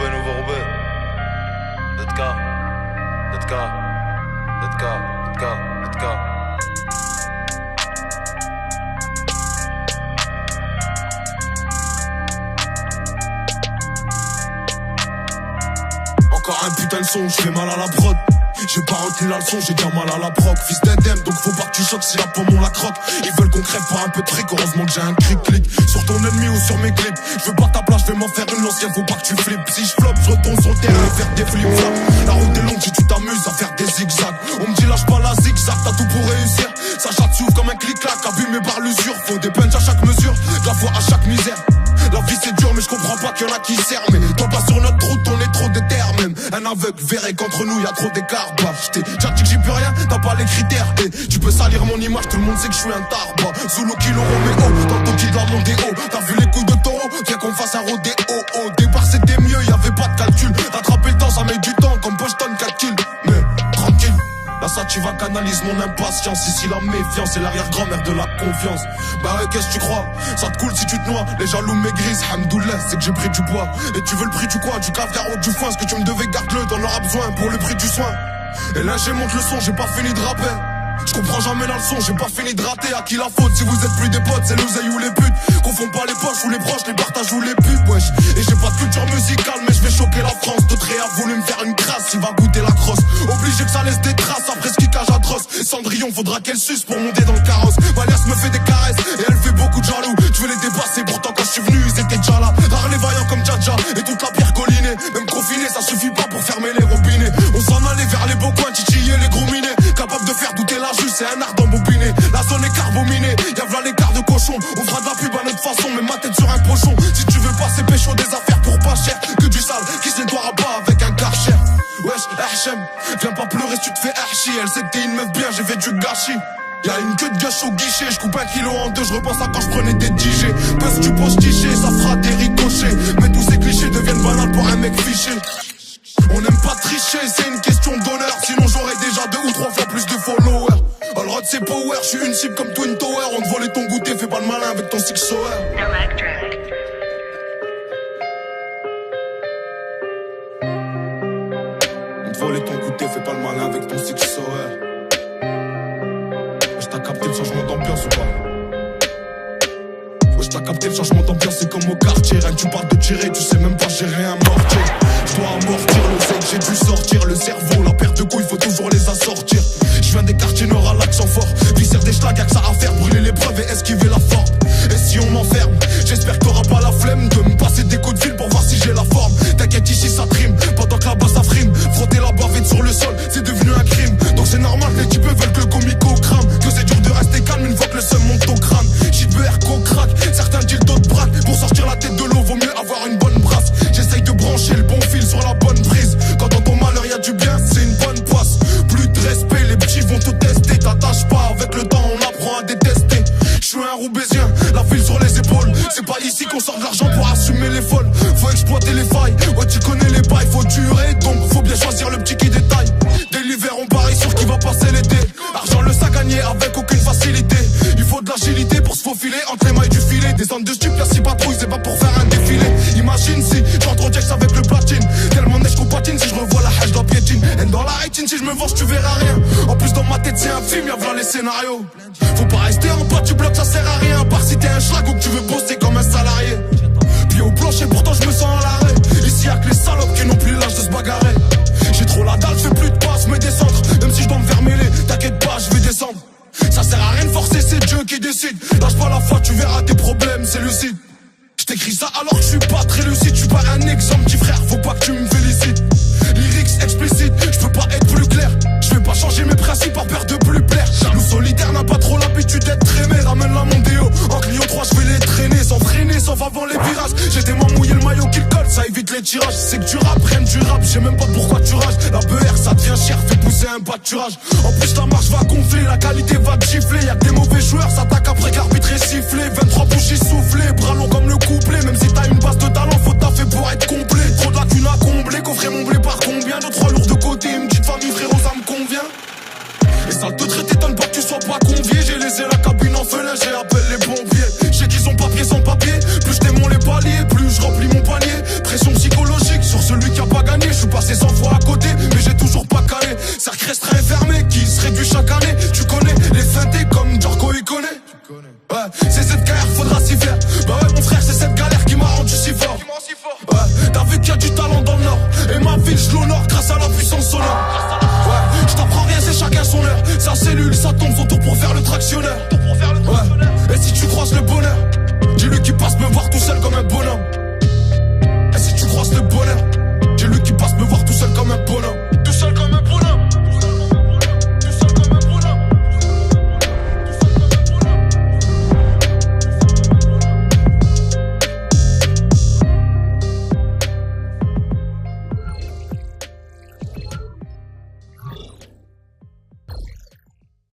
Nouveau Roubaix. Let's go. Encore un putain de son, je fais mal à la prod. J'ai pas retenu la leçon, j'ai bien mal à la proc. Fils d'Edem, donc faut pas que tu choques si la pomme on la croque. Ils veulent qu'on crève pour un peu de fric, heureusement que j'ai un clic-clic sur ton ennemi ou sur mes clips. Je veux pas ta place, je vais m'en faire une l'ancienne, faut pas que tu flippes. Si je floppe, je retourne sur le terrain et faire des flip-flops. La route est longue si tu t'amuses à faire des zigzags. On me dit lâche pas la zigzag, t'as tout pour réussir. Ça chatte s'ouvre comme un clic-clac, abîmé par l'usure. Faut des punchs à chaque mesure, de la foi à chaque misère. La vie c'est dur mais je comprends pas qu'il y en a qui servent. Mais toi pas sur notre route, on est trop déter même. Un aveugle verrait qu'entre nous y'a trop d'écart. Bah j't'ai déjà dit que j'y peux rien, t'as pas les critères. Et tu peux salir mon image, tout le monde sait que je suis un tarba. Zulu Kilo Romeo, dans le toki de la Mondéo. T'as vu les coups de taureau, viens qu'on fasse un rodéo. Au départ c'était mieux, y'avait pas de calcul. Rattraper le temps ça met du temps, comme Boston 4 kills. Mais tranquille, là ça tu vas canalise mon impatience. Ici la méfiance c'est l'arrière-grand-mère de la confiance. Bah ouais qu'est-ce que tu crois, ça te coule si tu te noies. Les jaloux maigrissent, hamdoullah c'est que j'ai pris du poids. Et tu veux le prix du quoi, du caviar ou du foin. Ce que tu me devais garde-le, t'en auras besoin pour le prix du soin. Et là j'ai monte le son, j'ai pas fini de rapper. Je comprends jamais la leçon, j'ai pas fini de rater. À qui la faute si vous êtes plus des potes, c'est l'oseille ou les putes. Confonds pas les poches ou les proches, les partages ou les putes, wesh. Et j'ai pas de culture musicale mais je vais choquer la France. D'autres a voulu me faire une crasse, il va goûter la crosse. Obligé que ça laisse des traces après ce kickage atroce. Cendrillon faudra qu'elle suce pour monter dans le carrosse. Valias me fait des caresses et elle fait beaucoup de jaloux. Je veux les dépasser pourtant quand je suis venu ils étaient déjà là. Rare les vaillants comme Djadja et toute la pierre collinée. Même confiné ça suffit pas pour fermer les robinets. On s'en allait vers les beaux coins, titiller les gros minets. Capable de faire douter la juge, c'est un art d'embobiné. La zone est carbominée, y'a v'là l'écart de cochon. On fera de la pub à notre façon, mais ma tête sur un pochon. Si tu veux passer pécho des affaires pour pas cher, que du sale, qui se nettoiera pas avec un karcher. Wesh, Hachem, viens pas pleurer si tu te fais archi. Elle sait que t'es une meuf bien, j'ai fait du gâchis. Y'a une queue de gâche au guichet, je coupe 1 kilo en deux, je repense à quand je prenais des DJ. Parce que tu poses tiché, ça fera des ricochets. Mais tous ces clichés deviennent banals pour un mec fiché. On n'aime pas tricher, c'est une question d'honneur. Sinon j'aurais déjà 2 ou 3 fois plus de followers. Allrod c'est power, je suis une cible comme Twin Tower. On te volait ton goûter, fais pas le malin avec ton 6 soeur. On te volait ton goûter, fais pas le malin avec ton 6 soeur. Je t'ai capté le changement d'ambiance ou pas? Wesh t'as capté le changement d'ambiance, c'est comme au quartier. Rien que tu parles de tirer, tu sais même pas gérer un mortier. Je dois amortir le sec, j'ai dû sortir le cerveau. La paire de couilles, faut toujours les assortir. Je viens des quartiers nord à l'accent fort. Viscère des schlags, y'a que ça à faire. Brûler l'épreuve et esquiver la forme. Et si on m'enferme, j'espère que t'auras pas la flemme de me passer des coups de fil pour voir si j'ai la forme. T'inquiète ici ça trime, pendant que là-bas ça frime. Frotter la bavette sur le sol, c'est devenu un crime. Donc c'est normal que les types veulent que le comico crame. Que c'est dur de rester calme une fois que le seum monte au crâne. JBR qu'on craque, certains disent d'autres braquent. Pour sortir la tête de l'eau, vaut mieux avoir une bonne brasse. J'essaye de brancher le bon fil sur la bonne prise. Quand dans ton malheur y'a du bien, c'est une bonne poisse. Plus de respect, les petits vont te tester. T'attaches pas, avec le temps on apprend à détester. Je suis un Roubaisien, la ville sur les épaules. C'est pas ici qu'on sort de l'argent pour assumer les folles. Faut exploiter les failles, ouais tu connais les bails. Faut durer, donc faut bien choisir le petit qui détaille. Dès l'hiver on parie sur qui va passer l'été. Argent le sac gagné avec aucune facilité. Il faut de l'agilité pour se faufiler entre les mailles du filet. Des zones de stup, la si patrouille, c'est pas pour faire un défilé. Imagine si j'entre au Jax avec le platine. Tellement neige qu'on patine si je revois la hache de la piétine. Et dans la rétine si je me venge tu verras rien. En plus dans ma tête c'est un film, y'a v'là les scénarios. Faut pas rester en bas du bloc, ça sert à rien. À part si t'es un schlag ou que tu veux bosser comme un salarié. Puis au plancher pourtant je me sens à l'arrêt. Ici y'a que les salopes qui n'ont plus l'âge de se bagarrer. J'ai trop la dalle, je fais plus de passes, me descendre. Même si je dois me faire mêler, t'inquiète pas, je vais descendre. Ça sert à rien de forcer, c'est Dieu qui décide. Lâche pas la foi, tu verras tes problèmes, c'est lucide. J't'écris ça alors que je suis pas très lucide. Je suis pas un exemple, petit frère, faut pas que tu me félicites. Lyrics explicites, je peux pas être plus clair. Je vais pas changer mes principes par peur de plus plaire. Jaloux solitaire n'a pas trop l'habitude d'être aimé. Ramène la Mondéo, en Clio 3 je vais les traîner. Sans freiner, sans avant les virages. J'ai des mains mouillées, le maillot qui colle, ça évite les tirages. C'est que tu rap, rien du rap, je sais même pas pourquoi tu rages. La BR ça devient cher, fait pousser un pâturage. En plus la marche va gonfler, la qualité va te gifler. Y'a que des mauvais joueurs, s'attaquent après que l'arbitre est sifflé. 23 bougies soufflées, bras longs comme le couplet. Même si t'as une base de talent, faut taffer pour être complet. Trop de lacunes à combler, coffrer mon blé par combien? 2-3 lourds de côté, une petite famille frérot ça me convient. sales te traiter, t'aimes pas que tu sois pas convié. J'ai laissé la cabine en feu, j'ai appelé les pompiers. Je sais qu'ils ont papier sans papier. Plus je démons les paliers, plus je remplis mon panier. Pression psychologique sur celui qui a pas gagné. Je suis passé 100 fois à côté, mais j'ai toujours pas calé. Cercle restreint et fermé, qui se réduit chaque année. Tu connais les feintés comme Djarko il connaît. Ouais, c'est cette galère, faudra s'y faire. Bah ouais mon frère, c'est cette galère qui m'a rendu si fort. Ouais, t'as vu qu'il y a du talent dans le nord. Et ma ville je l'honore grâce à la puissance sonore. Ouais, je t'apprends rien, c'est chacun son heure. Sa cellule, ça tombe son tour pour faire le tractionneur. Ouais, et si tu croises le bonheur, dis-lui qu'il passe me voir tout seul comme un bonhomme. Et si tu croises le bonheur, dis-lui qu'il passe me voir tout seul comme un bonhomme.